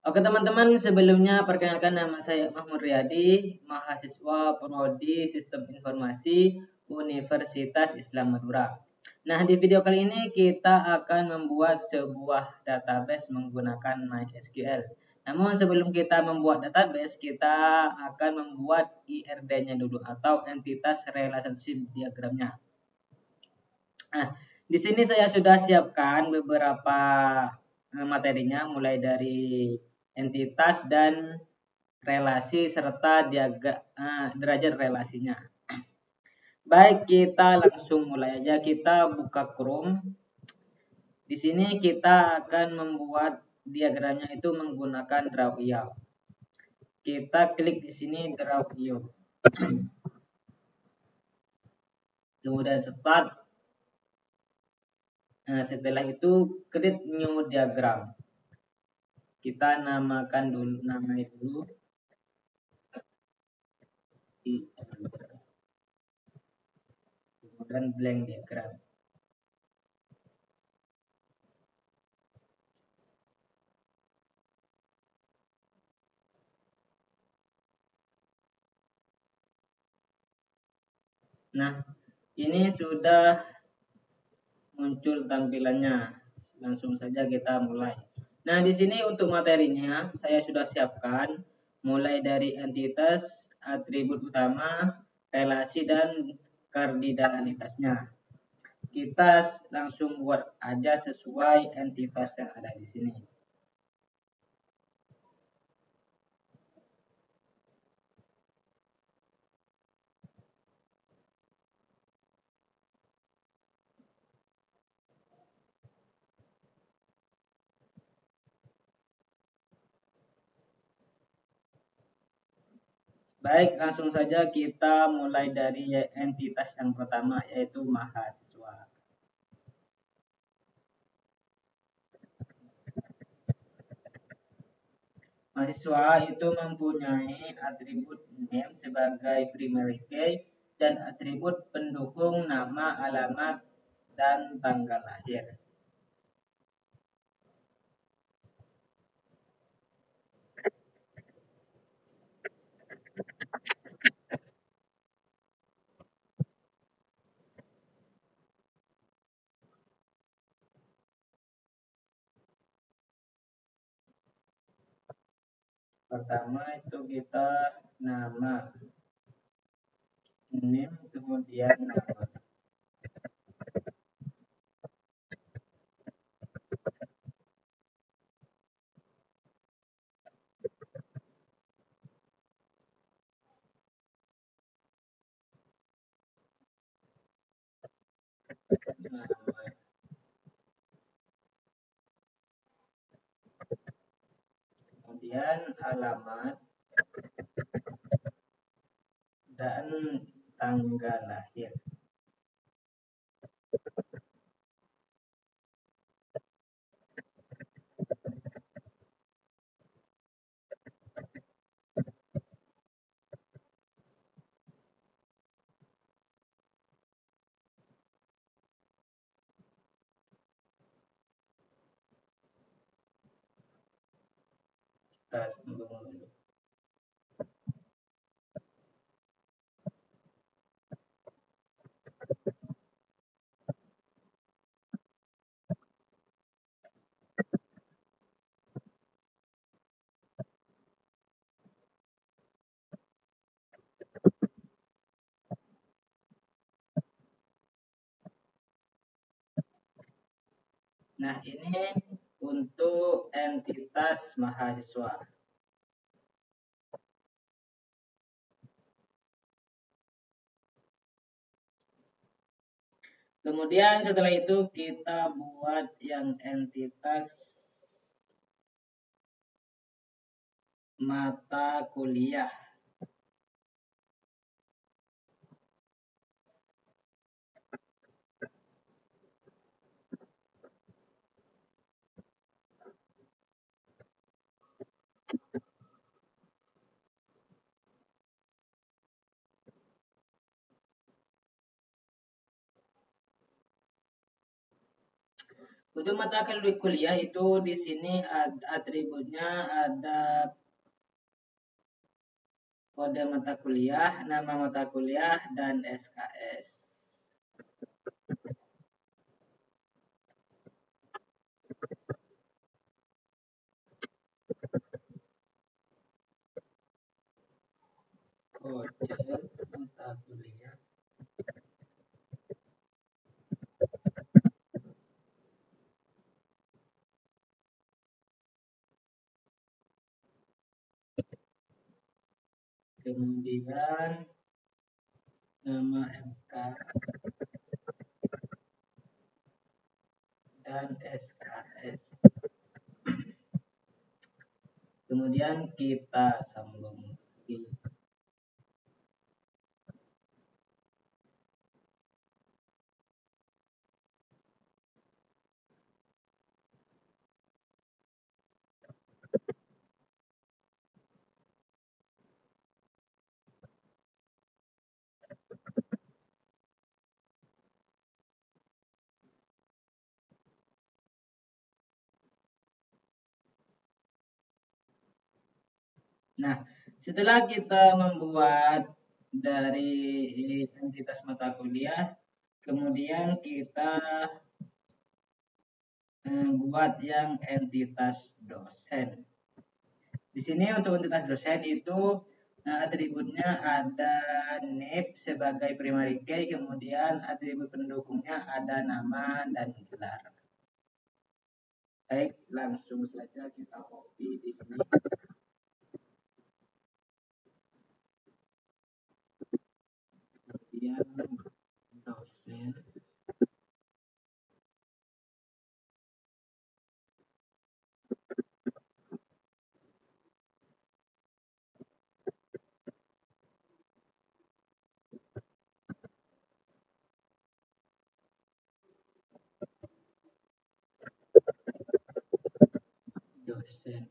Oke teman-teman, sebelumnya perkenalkan nama saya Mahmud Riyadi, mahasiswa Prodi Sistem Informasi Universitas Islam Madura. Nah, di video kali ini kita akan membuat sebuah database menggunakan MySQL. Namun sebelum kita membuat database, kita akan membuat IRD-nya dulu atau entitas relationship diagramnya. Nah, di sini saya sudah siapkan beberapa materinya mulai dari entitas dan relasi serta derajat relasinya. Baik, kita langsung mulai aja. Kita buka Chrome. Di sini kita akan membuat diagramnya itu menggunakan draw view. Kita klik di sini draw view. Kemudian start. Nah, setelah itu create new diagram. Kita namakan dulu namanya dulu. Kemudian blank diagram. Nah, ini sudah muncul tampilannya. Langsung saja kita mulai. Nah, di sini untuk materinya saya sudah siapkan mulai dari entitas, atribut utama, relasi dan kardinalitasnya. Kita langsung buat aja sesuai entitas yang ada di sini. Baik, langsung saja kita mulai dari entitas yang pertama, yaitu mahasiswa. Mahasiswa itu mempunyai atribut name sebagai primary key dan atribut pendukung nama, alamat, dan tanggal lahir. Pertama itu kita nama, name, kemudian nama. Kemudian alamat dan tanggal lahir. Kita sambung dulu. Nah, ini untuk entitas mahasiswa. Kemudian setelah itu kita buat yang entitas mata kuliah. Untuk mata kuliah itu di sini atributnya ada kode mata kuliah, nama mata kuliah, dan SKS. Kode mata kuliah. Kemudian nama MK dan SKS. Kemudian kita sambung. Nah, setelah kita membuat dari entitas mata kuliah, kemudian kita buat yang entitas dosen. Di sini untuk entitas dosen itu atributnya ada NIP sebagai primary key, kemudian atribut pendukungnya ada nama dan gelar. Baik, langsung saja kita copy di sini. Kemudian dosen. Dosen.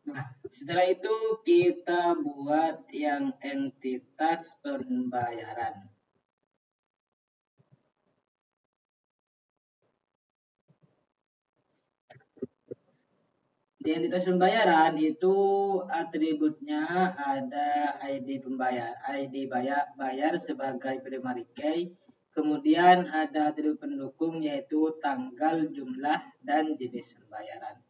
Nah, setelah itu kita buat yang entitas pembayaran. Di entitas pembayaran itu atributnya ada ID pembayar, ID bayar sebagai primary key, kemudian ada atribut pendukung yaitu tanggal, jumlah, dan jenis pembayaran.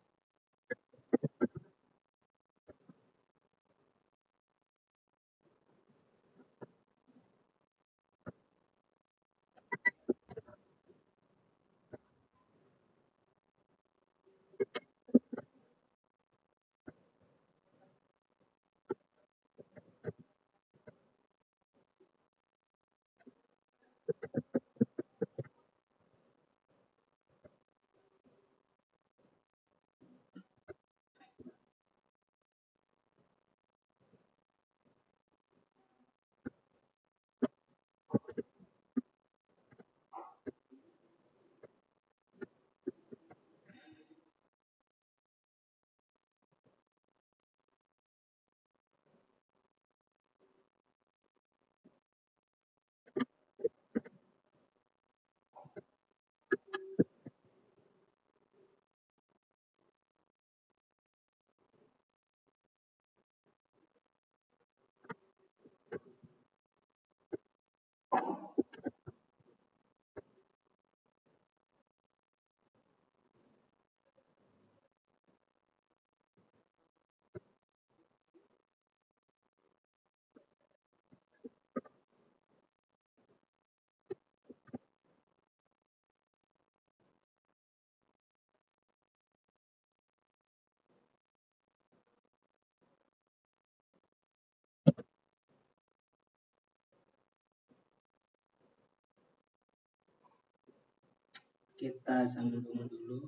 Kita sambung dulu.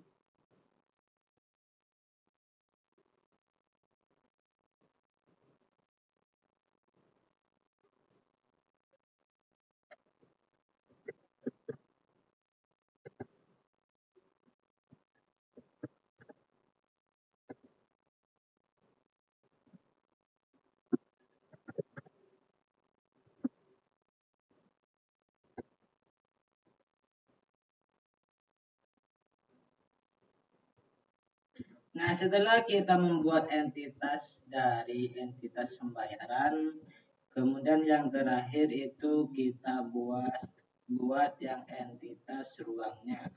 Nah, setelah kita membuat entitas dari entitas pembayaran, kemudian yang terakhir itu kita buat yang entitas ruangnya.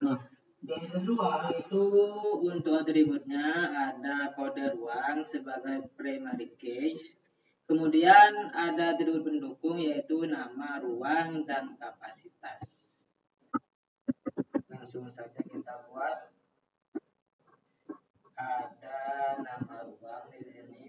Nah, di entitas ruang itu untuk atributnya ada kode ruang sebagai primary case. Kemudian ada atribut pendukung yaitu nama ruang dan kapasitas. Langsung saja kita buat. Ada nama ruang di sini.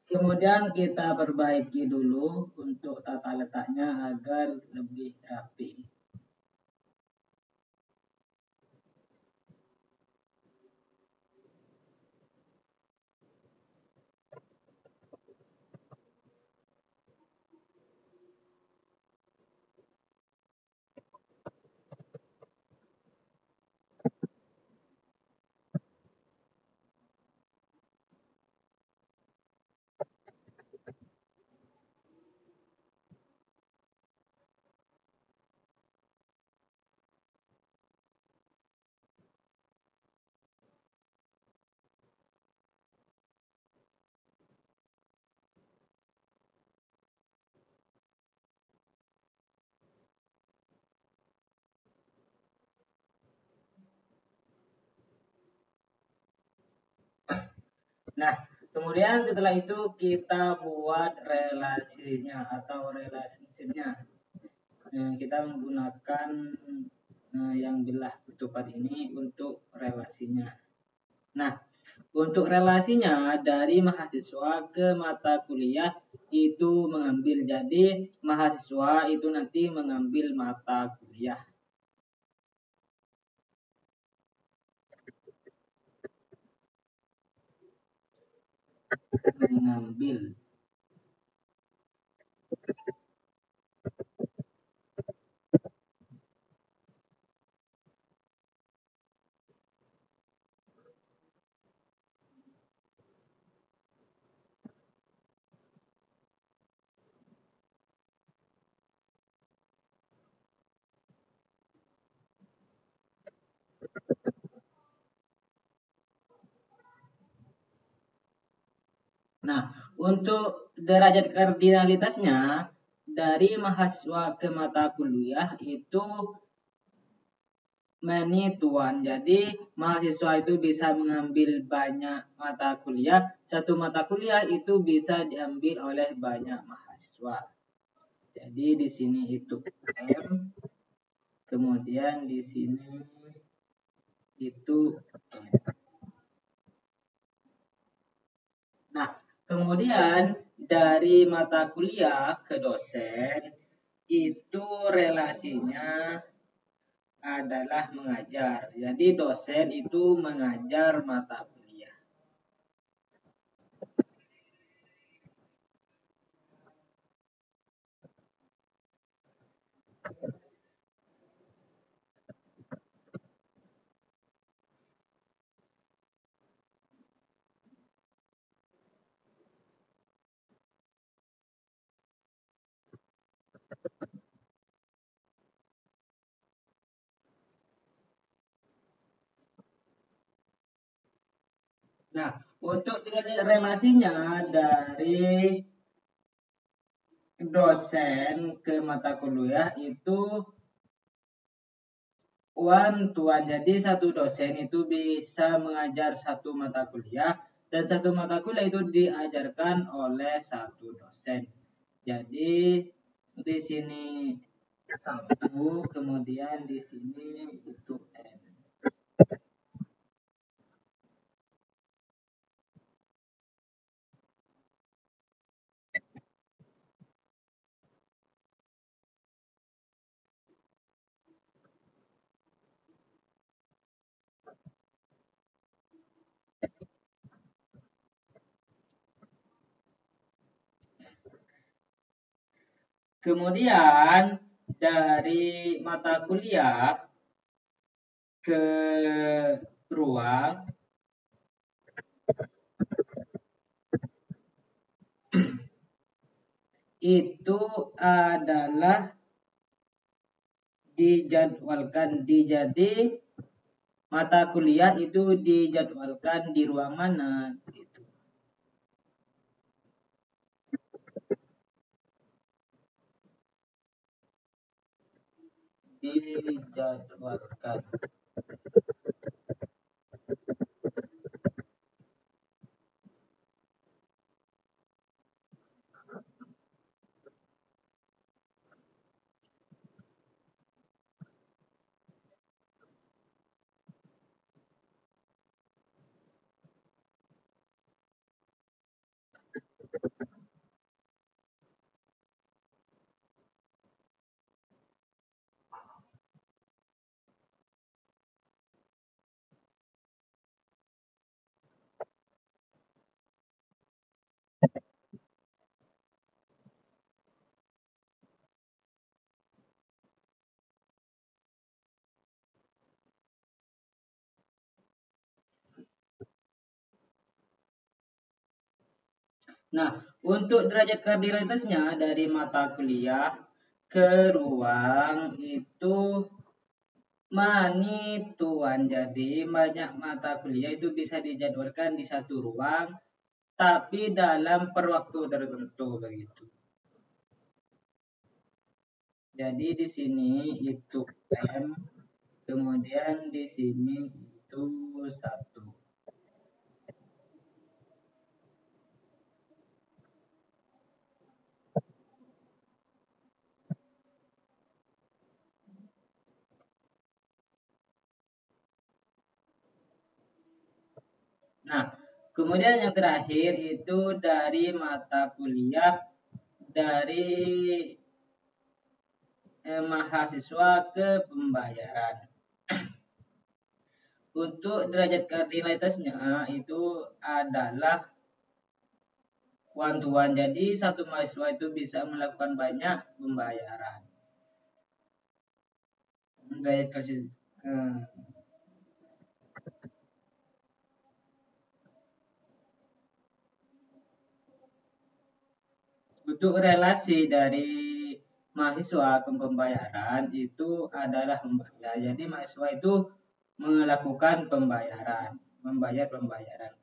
Kemudian kita perbaiki dulu untuk tata letaknya agar lebih rapi. Nah, kemudian setelah itu kita buat relasinya atau relationship-nya. Kita menggunakan yang belah ketupat ini untuk relasinya. Nah, untuk relasinya dari mahasiswa ke mata kuliah itu mengambil. Jadi mahasiswa itu nanti mengambil mata kuliah. Mengambil. Nah, untuk derajat kardinalitasnya dari mahasiswa ke mata kuliah itu many to one. Jadi mahasiswa itu bisa mengambil banyak mata kuliah. Satu mata kuliah itu bisa diambil oleh banyak mahasiswa. Jadi di sini itu M, kemudian di sini itu N. Nah, kemudian dari mata kuliah ke dosen itu relasinya adalah mengajar. Jadi dosen itu mengajar mata kuliah. Nah, untuk derajat relasinya dari dosen ke mata kuliah itu one to one. Jadi satu dosen itu bisa mengajar satu mata kuliah dan satu mata kuliah itu diajarkan oleh satu dosen. Jadi di sini satu, kemudian di sini itu n. Kemudian dari mata kuliah ke ruang itu adalah dijadwalkan jadi mata kuliah itu dijadwalkan di ruang mana gitu. Dijadwalkan. Nah, untuk derajat kardinalitasnya dari mata kuliah ke ruang itu manituan. Jadi banyak mata kuliah itu bisa dijadwalkan di satu ruang tapi dalam per waktu tertentu begitu. Jadi di sini itu M, kemudian di sini itu 1. Nah, kemudian yang terakhir itu dari mata kuliah dari mahasiswa ke pembayaran. Untuk derajat kardinalitasnya itu adalah one to one. Jadi satu mahasiswa itu bisa melakukan banyak pembayaran. Gaya kasih untuk relasi dari mahasiswa ke pembayaran itu adalah membayar. Jadi mahasiswa itu melakukan pembayaran, membayar pembayaran.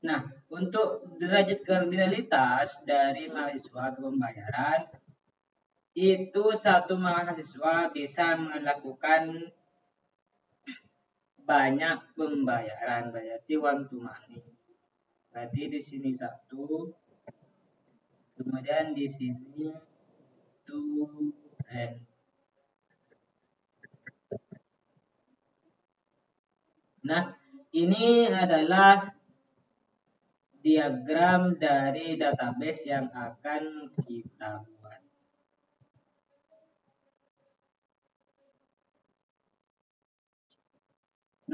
Nah, untuk derajat kardinalitas dari mahasiswa ke pembayaran itu satu mahasiswa bisa melakukan banyak pembayaran, berarti one to money. Berarti di sini 1, kemudian di sini 2 n. Nah, ini adalah diagram dari database yang akan kita buat.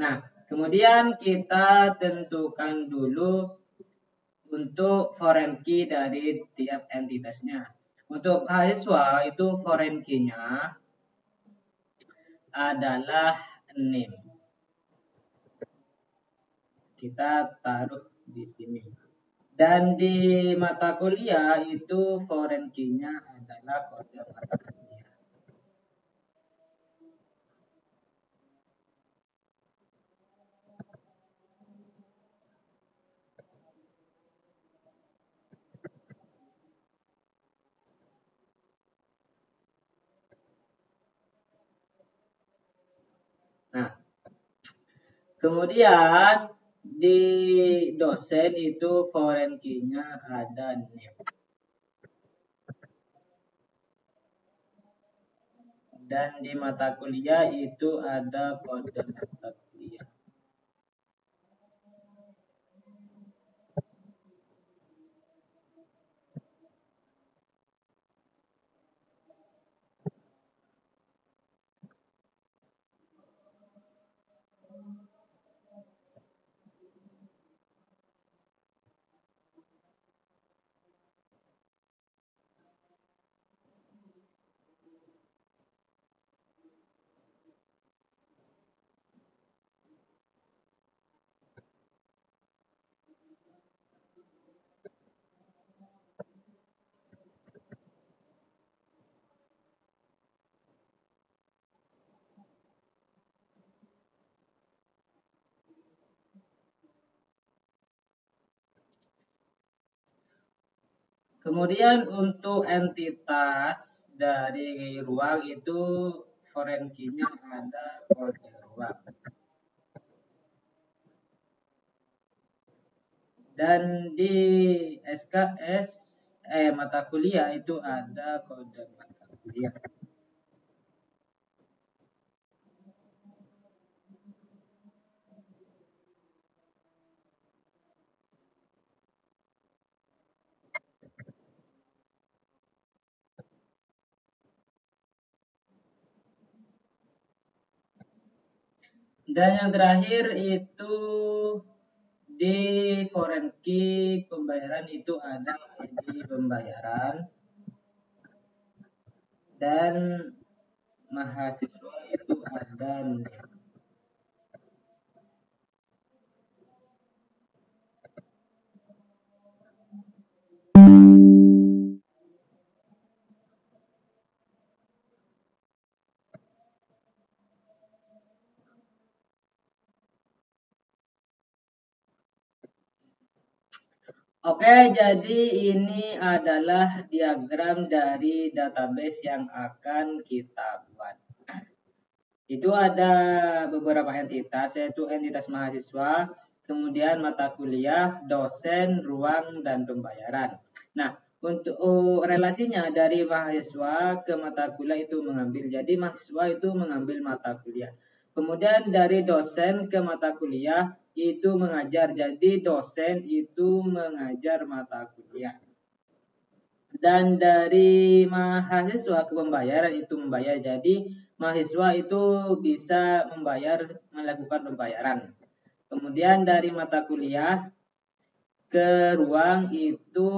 Nah, kemudian kita tentukan dulu untuk foreign key dari tiap entitasnya. Untuk mahasiswa itu foreign key-nya adalah name. Kita taruh di sini. Dan di mata kuliah itu foreign key-nya adalah kode mata kuliah. Nah, kemudian di dosen itu foreign key-nya ada name. Dan di mata kuliah itu ada kode mata kuliah. Kemudian untuk entitas dari ruang itu foreign key-nya ada kode ruang. Dan di SKS mata kuliah itu ada kode mata kuliah. Dan yang terakhir itu di foreign key pembayaran itu ada ID pembayaran dan mahasiswa itu ada name. Oke, jadi ini adalah diagram dari database yang akan kita buat. Itu ada beberapa entitas, yaitu entitas mahasiswa, kemudian mata kuliah, dosen, ruang, dan pembayaran. Nah, untuk relasinya dari mahasiswa ke mata kuliah itu mengambil. Jadi mahasiswa itu mengambil mata kuliah. Kemudian dari dosen ke mata kuliah itu mengajar. Jadi dosen itu mengajar mata kuliah. Dan dari mahasiswa ke pembayaran itu membayar. Jadi mahasiswa itu bisa melakukan pembayaran. Kemudian dari mata kuliah ke ruang itu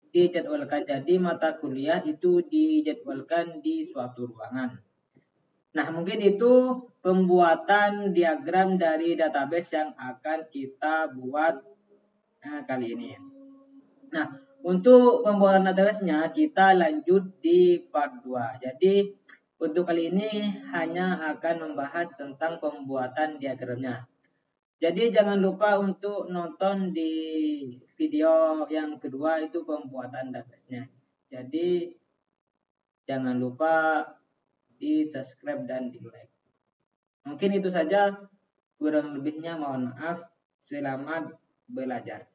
dijadwalkan. Jadi mata kuliah itu dijadwalkan di suatu ruangan. Nah, mungkin itu pembuatan diagram dari database yang akan kita buat kali ini. Nah, untuk pembuatan database-nya kita lanjut di part 2. Jadi, untuk kali ini hanya akan membahas tentang pembuatan diagramnya. Jadi, jangan lupa untuk nonton di video yang kedua itu pembuatan database-nya. Jadi, jangan lupa di subscribe dan di like. Mungkin itu saja, kurang lebihnya mohon maaf. Selamat belajar.